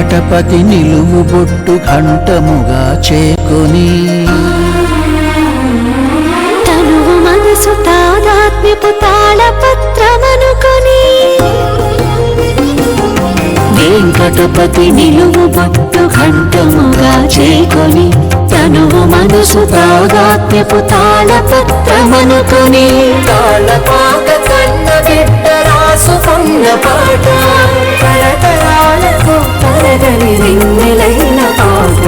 వెంకటపతి నిలువు బొట్టు ఘంటముగా చేకొని తనువు మనసు తాదాత్మ్యపు తాళపత్రమనుకొని వెంకటపతి నిలువు బొట్టు ఘంటముగా చేకొని తనువు మనసు తాదాత్మ్యపు తాళపత్రమనుకొని తాళపాక కన్న బిడ్డ రాసుకున్న పాట తరతరాలకు తరగని వెన్నెలైన పాట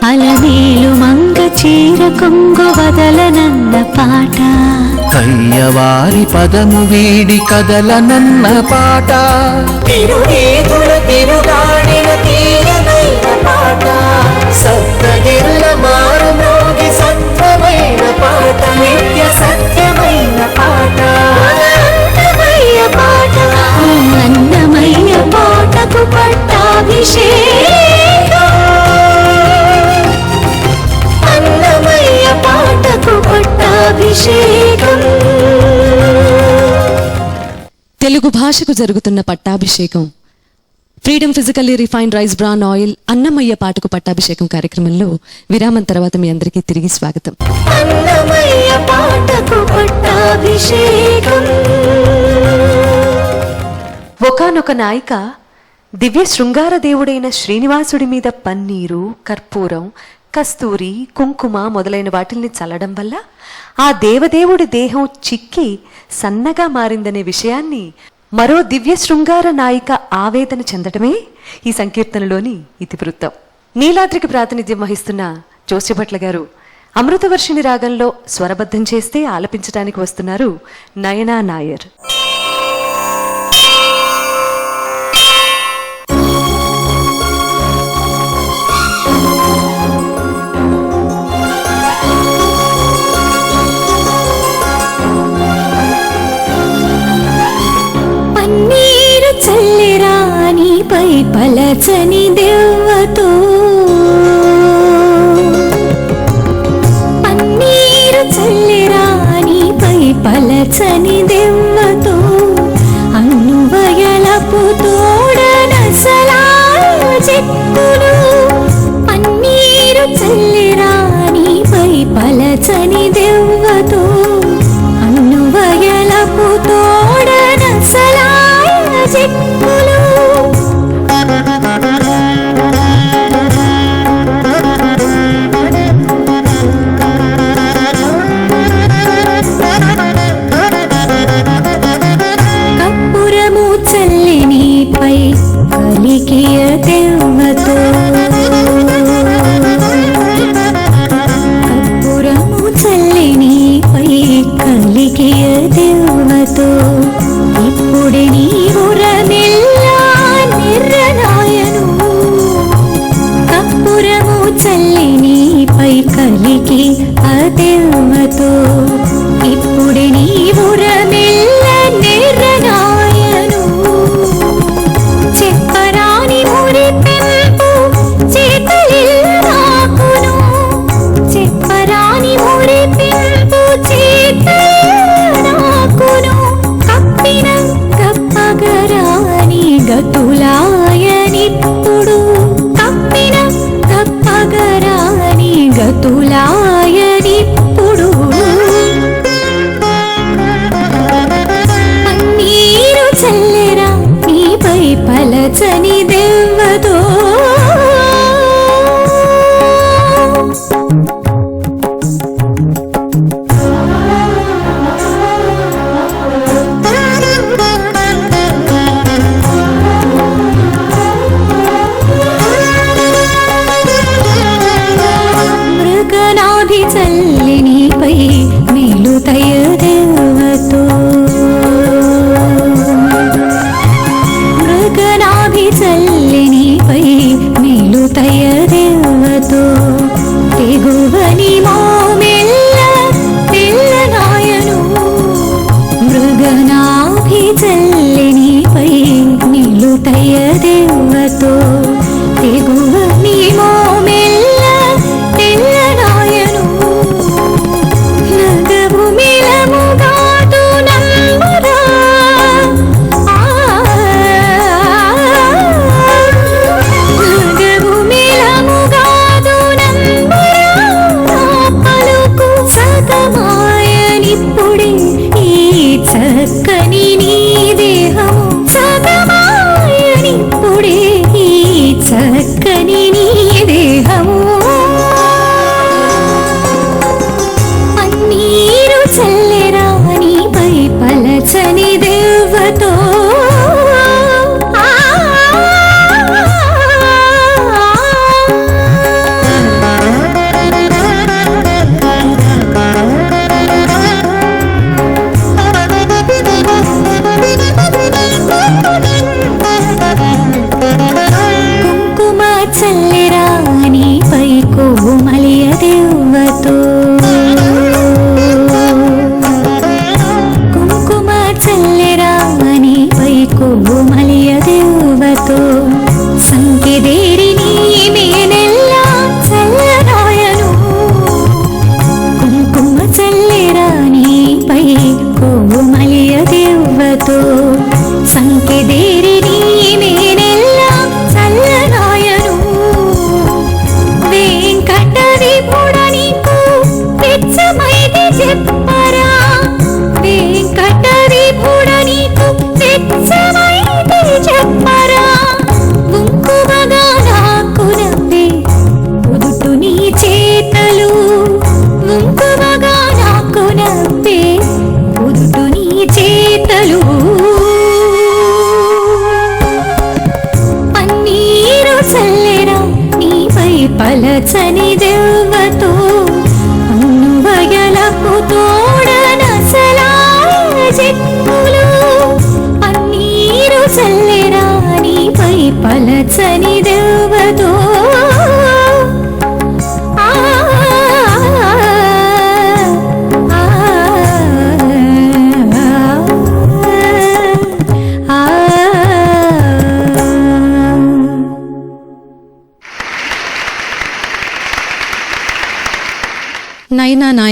అలమేలు మంగ చీర కొంగు వదలనన్న పాట కయ్యవారి పదము వీడి కదలనన్న పాట తిరుగేతుల తిరుగాడిన తీయనైన పాట సప్తగిరుల మారు మ్రోగి సత్యమైన పాట నిత్య సత్యమైన పాట అన్నమయ్య పాట అన్నమయ్య పాటకు పట్టాభిషేకం అన్నమయ్య పాటకు పట్టాభిషేకం. తెలుగు భాషకు జరుగుతున్న పట్టాభిషేకం freedom physically refined rice bran oil Annamayya పాటకు పట్టాభిషేకం కార్యక్రమంలో విరామం తర్వాత మీ అందరికీ తిరిగి స్వాగతం. అన్నమయ్య పాటకు పట్టాభిషేకం. ఒకానొక నాయిక దివ్య శృంగార దేవుడైన శ్రీనివాసుడి మీద పన్నీరు, కర్పూరం, కస్తూరి, కుంకుమ మొదలైన వాటిల్ని చల్లడం వల్ల ఆ దేవదేవుడి దేహం చిక్కి సన్నగా మారిందనే విషయాన్ని మరో దివ్య శృంగార నాయిక ఆవేదన చెందటమే ఈ సంకీర్తనలోని ఇతివృత్తం. నీలాద్రికి ప్రాతినిధ్యం వహిస్తున్న జోస్యభట్ల గారు అమృతవర్షిణి రాగంలో స్వరబద్ధం చేస్తే ఆలపించడానికి వస్తున్నారు నయనా నాయర్. పై పలచని దెవ్వతో పన్నీరు చల్లిరానిపై పలచని దెవ్వతో అన్నువయలపు తోడనసలాల చెక్కులు పన్నీరు చల్లిరానిపై పలచని దెవ్వతో అన్నువయలపు తోడనసలాల చెక్కులు కప్పురము చల్లినిపై కలికియ దెవ్వతో కప్పురము చల్లినిపై కలికియ దెవ్వతో ఇప్పుడే నీ ఉరమెల్లా నిర్రనాయను కప్పురము చల్లినిపై కలికి అదెవ్వతో ఇప్పుడే నీ ఉరమెల్ల నిర్రనాయను చెప్పరాని మురిపెంపు చేతలిల్లాకును చెప్పరాని మురిపెంపు చేతలిల్లాకును కప్పిన కప్పగరాని గతులాయనిప్పుడు కప్పిన కప్పగరాని గతులాయనిప్పుడు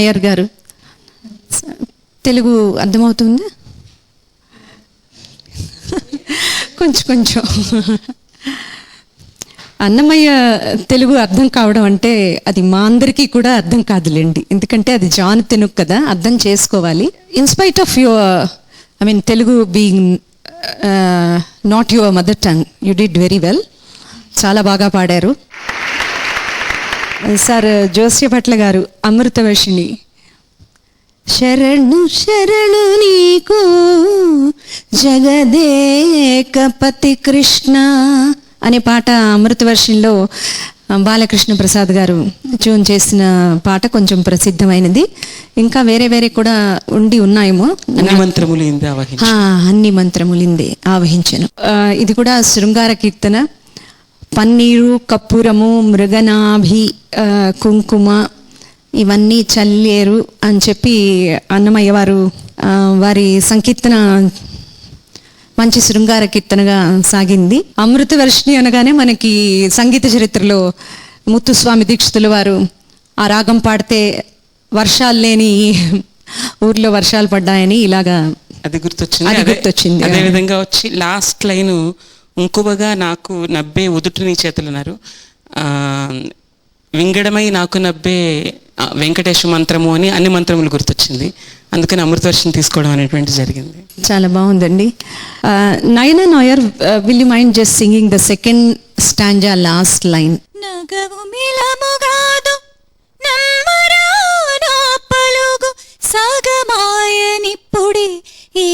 నాయర్ గారు. తెలుగు అర్థమవుతుందా? కొంచెం అన్నమయ్య తెలుగు అర్థం కావడం అంటే అది మా అందరికీ కూడా అర్థం కాదులేండి, ఎందుకంటే అది జాన్ తెనుక్ కదా, అర్థం చేసుకోవాలి. In spite of your Telugu being not your mother tongue, you did very well, చాలా బాగా పాడారు. సార్ జోస్య భట్ల గారు అమృతవర్షిణి. శరణు శరణు నీకు జగదేకపతి కృష్ణ అనే పాట అమృతవర్షిణిలో బాలకృష్ణ ప్రసాద్ గారు ట్యూన్ చేసిన పాట కొంచెం ప్రసిద్ధమైనది. ఇంకా వేరే వేరే కూడా ఉన్నాయేమో. అన్ని మంత్రములిందే ఆవహించను. ఇది కూడా శృంగార కీర్తన. పన్నీరు, కర్పూరము, మృగనాభి, కుంకుమ ఇవన్నీ చల్లేరు అని చెప్పి అన్నమయ్య వారు వారి సంకీర్తన మంచి శృంగార కీర్తనగా సాగింది. అమృతవర్షిణి అనగానే మనకి సంగీత చరిత్రలో ముత్తుస్వామి దీక్షితుల వారు ఆ రాగం పాడితే వర్షాలు లేని ఊర్లో వర్షాలు పడ్డాయని ఇలాగా అది గుర్తొచ్చింది. అదేవిధంగా వచ్చి లాస్ట్ లైను ఇంకొకగా నాకు నబ్బే ఉదుటిని చేతులున్నారు, వింగడమై నాకు నబ్బే వెంకటేశ మంత్రము అని అన్ని మంత్రములు గుర్తొచ్చింది. అందుకని అమృతవర్షిని తీసుకోవడం అనేటువంటి జరిగింది. చాలా బాగుందండి. Nayana Nair, will you mind just singing the second stanza last line? నగవు మిలముగాదు నమ్మరానా పలుగు సగమాయనిప్పుడే ఈ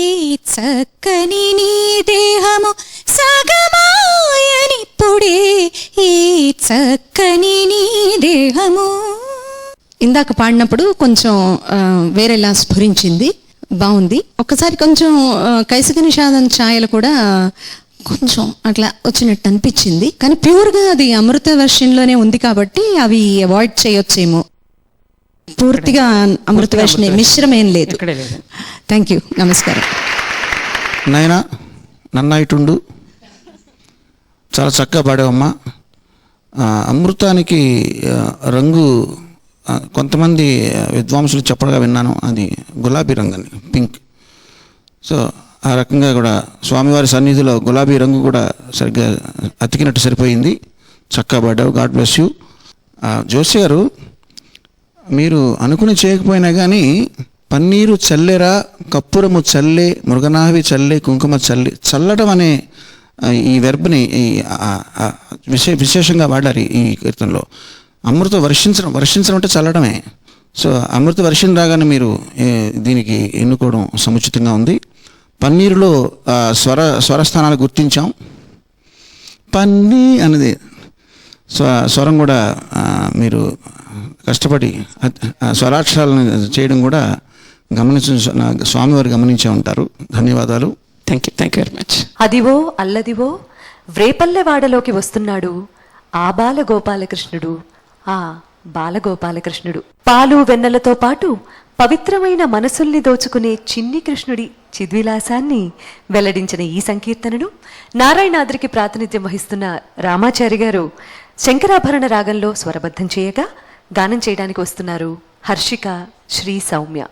చక్కని నీ దేహము, సగమాయనిప్పుడే ఈ చక్కని నీ దేహము. ఇందాక పాడినప్పుడు కొంచెం వేరేలా స్ఫురించింది, బాగుంది. ఒకసారి కొంచెం కైసిక నిషాదం ఛాయలు కూడా కొంచెం అట్లా వచ్చినట్టు అనిపించింది. కానీ ప్యూర్గా అది అమృత వర్షన్లోనే ఉంది కాబట్టి అవి అవాయిడ్ చేయొచ్చేమో. పూర్తిగా అమృత వర్షనే, మిశ్రమేం లేదు. థ్యాంక్ యూ, నమస్కారం. నాయనా నన్నైటుండు, చాలా చక్కగా పాడావమ్మా. అమృతానికి రంగు కొంతమంది విద్వాంసులు చెప్పగా విన్నాను, అది గులాబీ రంగు అని, పింక్. సో ఆ రకంగా కూడా స్వామివారి సన్నిధిలో గులాబీ రంగు కూడా సరిగ్గా అతికినట్టు సరిపోయింది. చక్కగా పాడావు, గాడ్ బ్లెస్ యూ. జోషి గారు, మీరు అనుకుని చేయకపోయినా కానీ పన్నీరు చల్లెరా, కర్పూరము చల్లే, మృగనాభి చల్లే, కుంకుమ చల్లే, చల్లడం అనే ఈ వెర్బ్ని విశేషంగా వాడారు ఈ కీర్తనలో. అమృత వర్షించడం అంటే చల్లడమే. సో అమృత వర్షం రాగానే మీరు దీనికి ఎన్నుకోవడం సముచితంగా ఉంది. పన్నీరులో స్వరస్థానాలు గుర్తించాం. పన్నీ అనేది స్వరం కూడా మీరు కష్టపడి స్వరాక్షరాలను చేయడం కూడా స్వామివారు గమనించే ఉంటారు. ధన్యవాదాలు. Thank you very much. అదివో అల్లదివో వ్రేపల్లెవాడలోకి వస్తున్నాడు ఆ బాలగోపాలకృష్ణుడు, ఆ బాలగోపాలకృష్ణుడు. పాలు వెన్నెలతో పాటు పవిత్రమైన మనసుల్ని దోచుకునే చిన్ని కృష్ణుడి చిద్విలాసాన్ని వెల్లడించిన ఈ సంకీర్తనను నారాయణాద్రికి ప్రాతినిధ్యం వహిస్తున్న రామాచారి గారు శంకరాభరణ రాగంలో స్వరబద్ధం చేయగా గానం చేయడానికి వస్తున్నారు హర్షిక, శ్రీ సౌమ్య.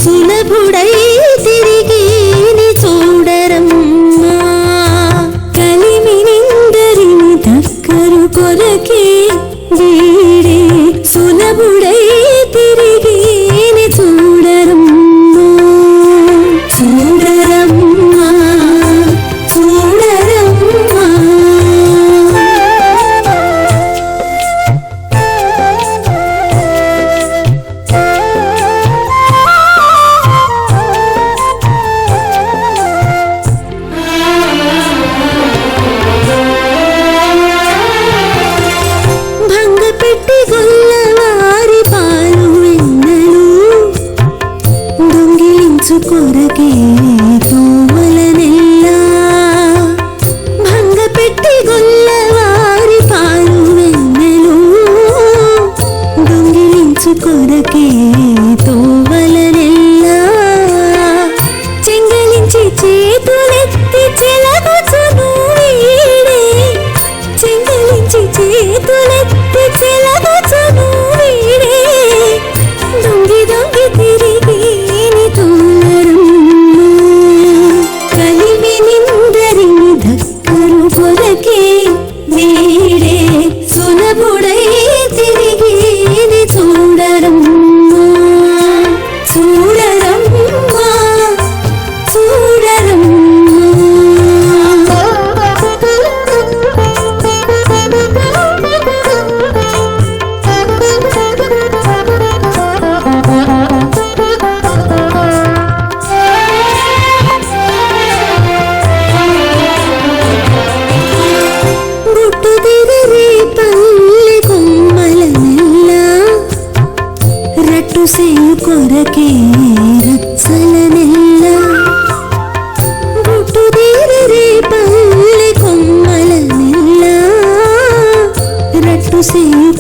సులభుడై తిరిగి చూడరం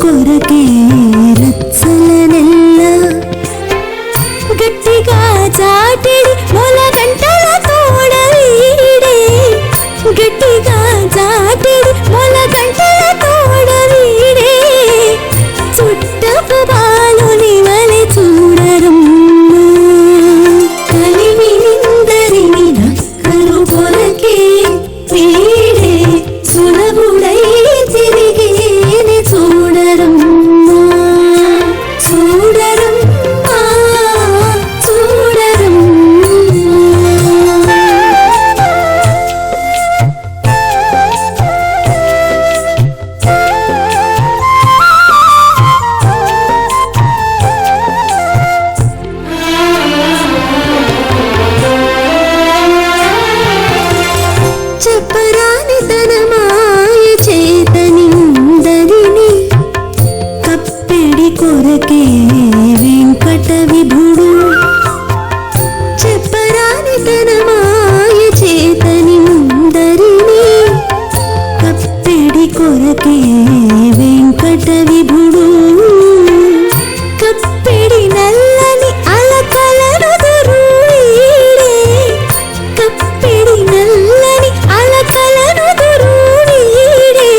కొరకే రచ్చలనెల్ల గట్టిగా చాటిడి మొల గంటల తోడ వీడే గట్టిగా చాటిడి మొల గంటల తోడ వీడే చుట్టపు బాలుని వలె చూడరమ్మ కలిమి నిందరిని నక్కరు కొరకే వీడే సులభుడై తిరిగేని చూడరమ్మా చూడరమ్మా చూడరమ్మా చెప్పరాని తన మాయ చేతని ఉందరిని కప్పెడి కొరకే వెంకట విభుడు చెప్పరాని తన మాయ చేతని ఉందరిని కప్పెడి కొరకే వెంకట విభుడు కప్పెడి నల్లని అలకలను దురువీడే కప్పెడి నల్లని అలకలను దురువీడే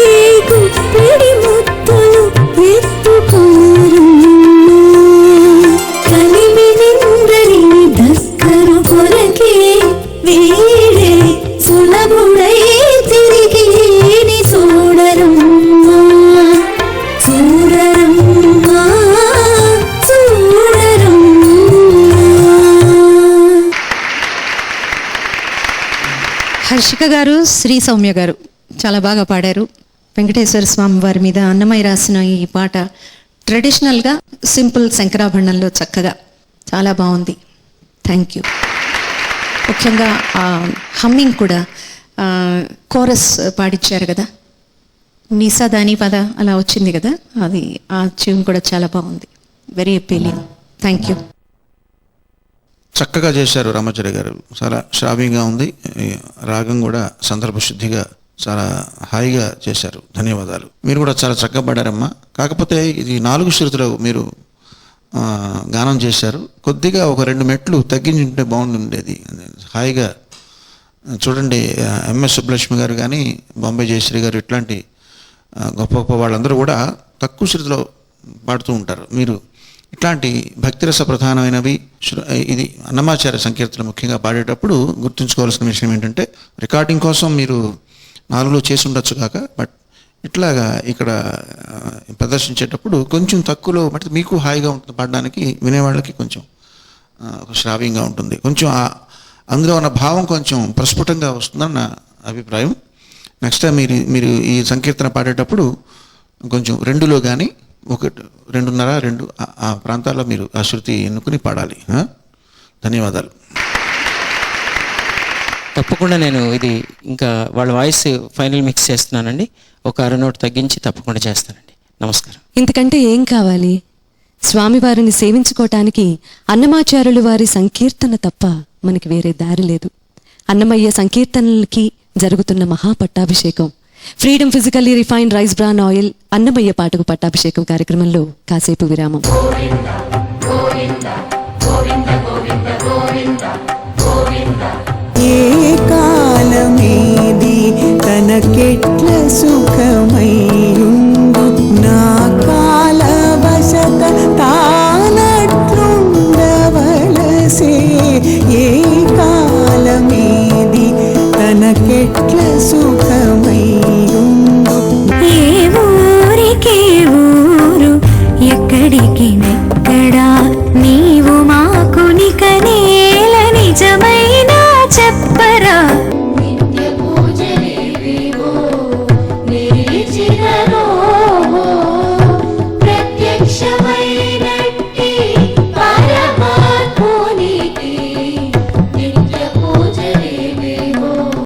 గుప్పెడి ముత్తులు ఎత్తుకోరమ్మా కలిమి నిందరిని దక్కరు కొరకే వీడే సులభుడై తిరిగేని చూడరమ్మా చూడరమ్మా చూడరమ్మా. హర్షిక గారు, శ్రీ సౌమ్య గారు చాలా బాగా పాడారు. వెంకటేశ్వర స్వామి వారి మీద అన్నమయ్య రాసిన ఈ పాట ట్రెడిషనల్గా సింపుల్ శంకరాభరణంలో చక్కగా చాలా బాగుంది. Thank you. ముఖ్యంగా హమ్మింగ్ కూడా కోరస్ పాడిచ్చారు కదా, నిసా దాని పద అలా వచ్చింది కదా, అది ఆ ట్యూన్ కూడా చాలా బాగుంది. Very appealing. Thank you. చక్కగా చేశారు రామాచార్య గారు. చాలా శ్రావ్యంగా ఉంది. ఈ రాగం కూడా సందర్భశుద్ధిగా చాలా హాయిగా చేశారు. ధన్యవాదాలు. మీరు కూడా చాలా చక్కగా పాడారమ్మా. కాకపోతే ఇది 4 శృతులు మీరు గానం చేశారు. కొద్దిగా ఒక 2 మెట్లు తగ్గించుంటే బాగుండేది. హాయిగా చూడండి, ఎంఎస్ సుబ్బలక్ష్మి గారు కానీ బాంబే జయశ్రీ గారు ఇట్లాంటి గొప్ప గొప్ప వాళ్ళందరూ కూడా తక్కువ శృతిలో పాడుతూ ఉంటారు. మీరు ఇట్లాంటి భక్తిరస ప్రధానమైనవి ఇది అన్నమాచార్య సంకీర్తన ముఖ్యంగా పాడేటప్పుడు గుర్తుంచుకోవాల్సిన విషయం ఏంటంటే, రికార్డింగ్ కోసం మీరు 4లో చేసి ఉండొచ్చు కాక, బట్ ఇట్లాగా ఇక్కడ ప్రదర్శించేటప్పుడు కొంచెం తక్కువలో బట్టి మీకు హాయిగా ఉంటుంది పాడడానికి, వినేవాళ్ళకి కొంచెం శ్రావ్యంగా ఉంటుంది. కొంచెం అందులో ఉన్న భావం కొంచెం ప్రస్ఫుటంగా వస్తుందని నా అభిప్రాయం. నెక్స్ట్ టైం మీరు ఈ సంకీర్తన పాడేటప్పుడు కొంచెం 2లో కానీ 1, 2.5, 2 ఆ ప్రాంతాల్లో మీరు ఆ శృతి ఎన్నుకుని పాడాలి. ధన్యవాదాలు. తప్పకుండా నేను ఇది ఇంకా వాళ్ళ వాయిస్ ఫైనల్ మిక్స్ చేస్తున్నానండి. ఒక 1/2 నోట్ తగ్గించి తప్పకుండా చేస్తానండి. నమస్కారం. ఇంతకంటే ఏం కావాలి? స్వామివారిని సేవించుకోవటానికి అన్నమాచార్యులు వారి సంకీర్తన తప్ప మనకి వేరే దారి లేదు. అన్నమయ్య సంకీర్తనలకి జరుగుతున్న మహాపట్టాభిషేకం, Freedom physically refined rice bran oil Annamayya పాటకు పట్టాభిషేకం కార్యక్రమంలో కాసేపు విరామం. ఏ కాలమేది తనకెట్ల సుఖమయ్యుండు, నా కాలవశత తానట్లుండవలసే. ఏ కాలమేది తనకెట్ల సుఖం